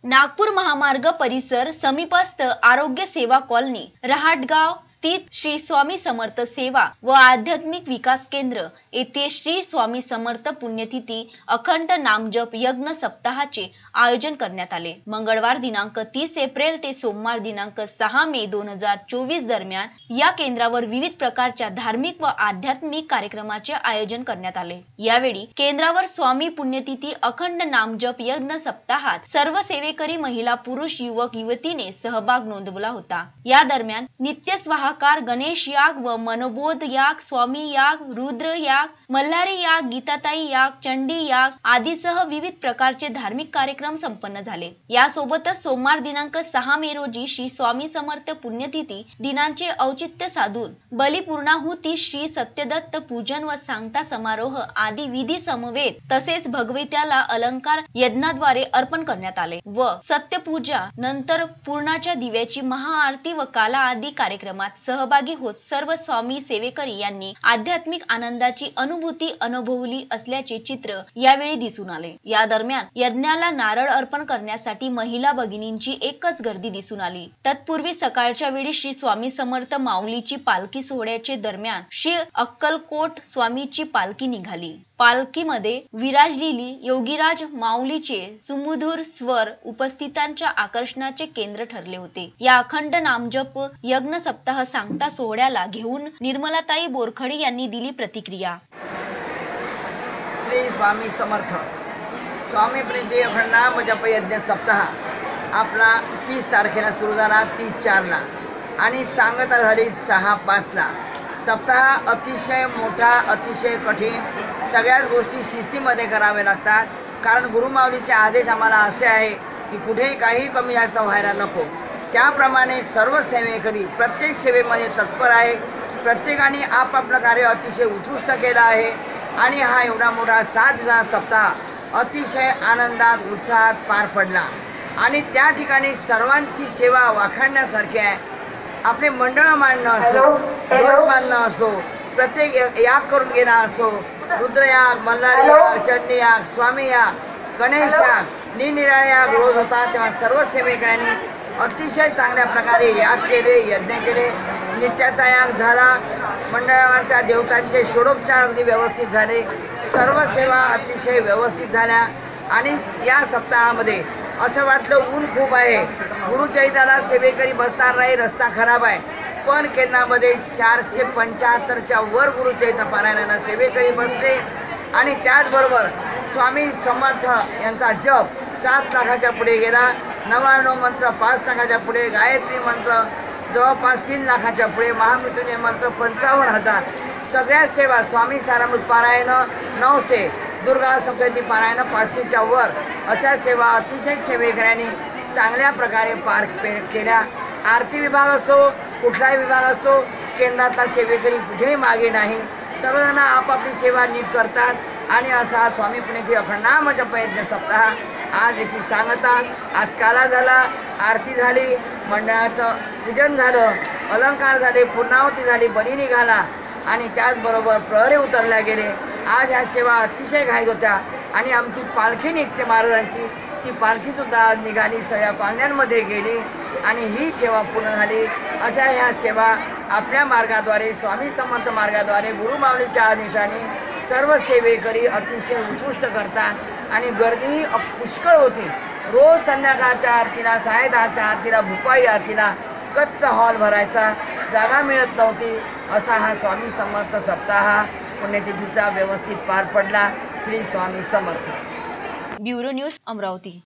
नागपूर महामार्ग परिसर समीपस्थ आरोग्य सेवा कॉलनी रहाटगाव स्थित श्री स्वामी समर्थ सेवा व आध्यात्मिक विकास केंद्र येथे श्री स्वामी समर्थ पुण्यतिथी अखंड नामजप यज्ञ सप्ताहाचे आयोजन करण्यात आले। मंगळवार दिनांक 30 एप्रिल ते सोमवार दिनांक 6 मे 2024 दरम्यान या केंद्रावर विविध प्रकारच्या धार्मिक व आध्यात्मिक कार्यक्रमाचे आयोजन करण्यात आले। यावेळी केंद्रावर स्वामी पुण्यतिथी अखंड नामजप यज्ञ सप्ताहात सर्व सेवेकरी महिला पुरुष युवक युवतीने सहभाग नोंदवला होता। या दरम्यान नित्य स्वाहाकार गणेश याग व मनोबोध याग स्वामी याग रुद्र याग मल्हारी याग गीताताई याग चंडी याग आदीसह विविध प्रकारचे धार्मिक कार्यक्रम संपन्न झाले। यासोबतच सोमवार दिनांक 6 मे रोजी श्री स्वामी समर्थ पुण्यतिथी दिनांचे औचित्य साधून बलिपूर्णाहुती श्री सत्यदत्त पूजन व सांगता समारोह आदी विधी समवेत तसेच भगवत्याला अलंकार यज्ञाद्वारे अर्पण करण्यात आले व सत्यपूजा नंतर पूर्णाच्या दिव्याची महाआरती व काला आदी कार्यक्रमात सहभागी होत सर्व स्वामी सेवेकरी यांनी आध्यात्मिक आनंदाची अनुभूती अनुभवली असल्याचे चित्र यावेळी दिसून आले। या दरम्यान यज्ञाला नारळ अर्पण करण्यासाठी महिला भगिनींची एकच गर्दी दिसून आली। तत्पूर्वी सकाळच्या वेळी श्री स्वामी समर्थ माऊलीची पालखी सोहळ्याचे दरम्यान श्री अक्कलकोट स्वामीची पालखी निघाली। पालखीमध्ये विराजलेली योगीराज माऊलीचे सुमधुर स्वर उपस्थितांच्या आकर्षणाचे केंद्र ठरले होते। या अखंड नामजप यज्ञ सप्ताह सांगता सोहळ्याला घेऊन निर्मलाताई बोरखडे यांनी दिली प्रतिक्रिया। श्री स्वामी समर्थ स्वामी प्रीती अखंड नामजप यज्ञ सप्ताह आपला 30 तारखेला सुरू झाला, 30/4ला आणि सांगता झाली 6/5ला। सप्ताह अतिशय मोठा, अतिशय कठीण, सगळ्याच गोष्टी शिस्तीमध्ये कराव्या लागतात, कारण गुरुमाऊलीचे आदेश आम्हाला असे आहे की कुठेही काही कमी जास्त व्हायला नको। त्याप्रमाणे सर्व सेवेकरी प्रत्येक सेवेमध्ये तत्पर आहे। प्रत्येकाने आपापलं कार्य अतिशय उत्कृष्ट केलं आहे आणि हा एवढा मोठा 7 दिवसांचा सप्ताह अतिशय आनंदात उत्साहात पार पडला आणि त्या ठिकाणी सर्वांची सेवा वाखाणण्यासारखी आहे। आपले मंडळ मांडणं असो, घर बांधणं असो, प्रत्येक याग करून घेणं असो, रुद्रयाग मल्हारी याग चंडी याग स्वामी याग गणेश याग निरनिराळे याग रोज होतात, तेव्हा सर्व सेवेकऱ्यांनी अतिशय चांगल्या प्रकारे याग केले, यज्ञ केले। नित्याचा याग झाला, मंडळाच्या देवतांचे षोडोपचार अगदी व्यवस्थित झाले, सर्व सेवा अतिशय व्यवस्थित झाल्या आणि या सप्ताहामध्ये असं वाटलं ऊन खूप आहे, गुरुचैताला सेवेकरी बसणार नाही, रस्ता खराब आहे, पण केंद्रामध्ये 475च्या वर गुरुचैत्र पारायणाला सेवेकरी बसले आणि त्याचबरोबर स्वामी समर्थ यांचा जप 7 लाखाच्या पुढे गेला। 99 मंत्र 5 लाखाच्या पुढे, गायत्री मंत्र जवळपास 3 लाखाच्या पुढे, महामृत्युंजय मंत्र 55,000, सगळ्या सेवा स्वामी सारामृत पारायण 900, दुर्गा सप्तशती पारायण 500च्या वर अशा सेवा अतिशय सेवेकऱ्यांनी चांगल्या प्रकारे पार केल्या। आरती विभाग असो, कुठलाही विभाग असो, केंद्रातला सेवेकरी कुठेही मागे नाही, सर्वजण आपापली सेवा नीट करतात आणि असा स्वामी पुण्यतिथी अखंड नामजप यज्ञ सप्ताह आज याची सांगता आज काला झाला, आरती झाली, मंडळाचं पूजन झालं, अलंकार झाले, पूर्णाहुती झाली, बली निघाला आणि त्याचबरोबर प्रहरी उतरल्या गेले। आज ह्या सेवा अतिशय घाईत होत्या आणि आमची पालखी निघते महाराजांची, ती पालखीसुद्धा आज निघाली, सगळ्या पालण्यांमध्ये गेली आणि ही सेवा पूर्ण झाली। अशा ह्या सेवा आपल्या मार्गाद्वारे स्वामी समर्थ मार्गाद्वारे गुरुमाऊलीच्या आदेशाने सर्व सेवेकरी अतिशय उत्कृष्ट करतात आणि गर्दीही पुष्कळ होती। रोज संध्याकाळच्या आरतीला, 10:30च्या आरतीला, भूपाळी आरतीला कच्च हॉल भरायचा, जागा मिळत नव्हती। असा हा स्वामी समर्थ सप्ताह पुण्यतिथीचा व्यवस्थित पार पडला। श्री स्वामी समर्थ। Bureau news Amravati.